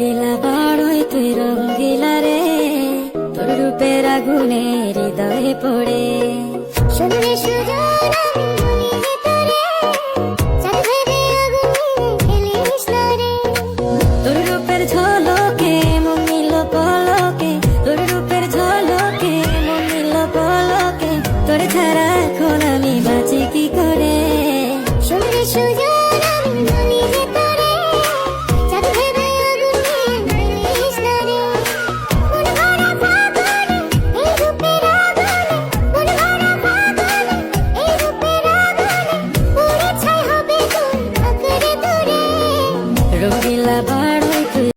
দিলা বড়ই তুই রঙ্গিলা রে, তোর রূপের আগুনে হৃদয়ে পড়ে। শুনলে সুজন আমি বলি তোরে, চাঁদ ভেবে আগুনে খেলিস না রে। তোর রূপের ঝড়